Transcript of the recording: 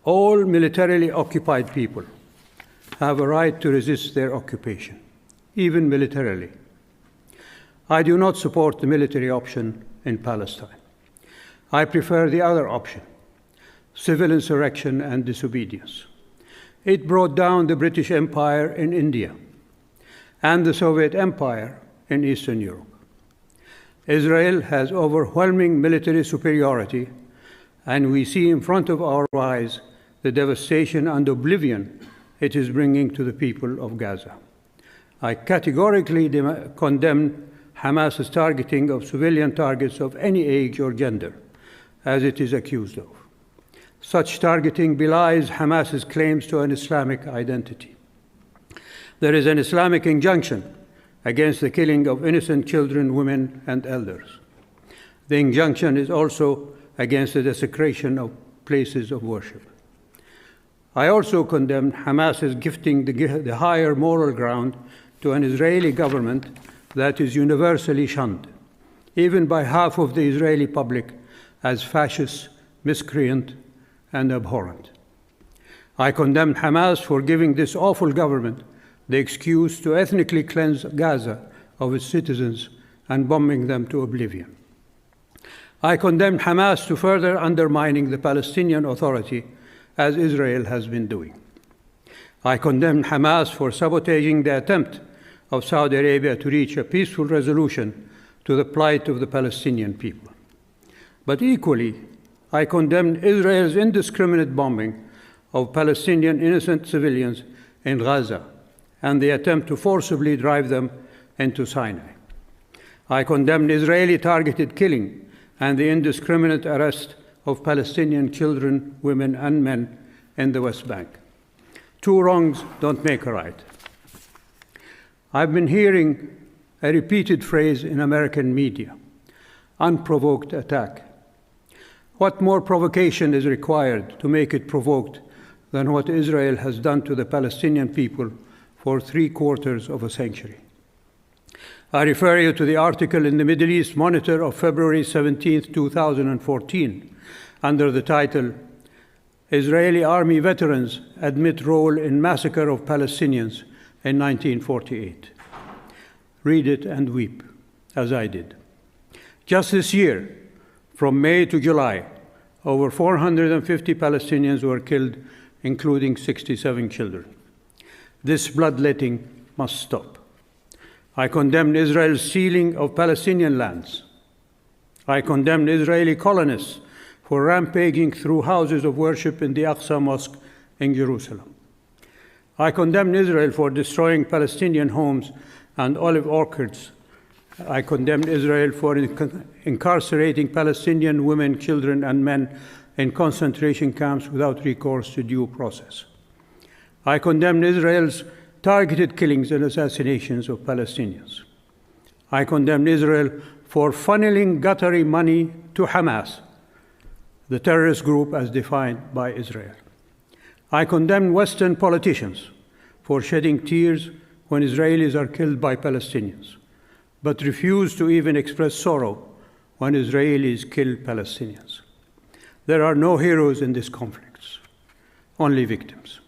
All militarily occupied people have a right to resist their occupation, even militarily. I do not support the military option in Palestine. I prefer the other option, civil insurrection and disobedience. It brought down the British Empire in India and the Soviet Empire in Eastern Europe. Israel has overwhelming military superiority, and we see in front of our eyes the devastation and oblivion it is bringing to the people of Gaza. I categorically condemn Hamas's targeting of civilian targets of any age or gender, as it is accused of. Such targeting belies Hamas's claims to an Islamic identity. There is an Islamic injunction against the killing of innocent children, women, and elders. The injunction is also against the desecration of places of worship. I also condemn Hamas's gifting the higher moral ground to an Israeli government that is universally shunned, even by half of the Israeli public, as fascist, miscreant, and abhorrent. I condemn Hamas for giving this awful government the excuse to ethnically cleanse Gaza of its citizens and bombing them to oblivion. I condemn Hamas to further undermining the Palestinian Authority, as Israel has been doing. I condemn Hamas for sabotaging the attempt of Saudi Arabia to reach a peaceful resolution to the plight of the Palestinian people. But equally, I condemn Israel's indiscriminate bombing of Palestinian innocent civilians in Gaza and the attempt to forcibly drive them into Sinai. I condemn Israeli targeted killing and the indiscriminate arrest of Palestinian children, women, and men in the West Bank. Two wrongs don't make a right. I've been hearing a repeated phrase in American media, unprovoked attack. What more provocation is required to make it provoked than what Israel has done to the Palestinian people for 3/4 of a century? I refer you to the article in the Middle East Monitor of February 17, 2014, under the title, Israeli Army Veterans Admit Role in Massacre of Palestinians in 1948. Read it and weep, as I did. Just this year, from May to July, over 450 Palestinians were killed, including 67 children. This bloodletting must stop. I condemn Israel's sealing of Palestinian lands. I condemn Israeli colonists for rampaging through houses of worship in the Aqsa Mosque in Jerusalem. I condemn Israel for destroying Palestinian homes and olive orchards. I condemn Israel for incarcerating Palestinian women, children, and men in concentration camps without recourse to due process. I condemn Israel's targeted killings and assassinations of Palestinians. I condemn Israel for funneling guttery money to Hamas, the terrorist group as defined by Israel. I condemn Western politicians for shedding tears when Israelis are killed by Palestinians, but refuse to even express sorrow when Israelis kill Palestinians. There are no heroes in these conflicts, only victims.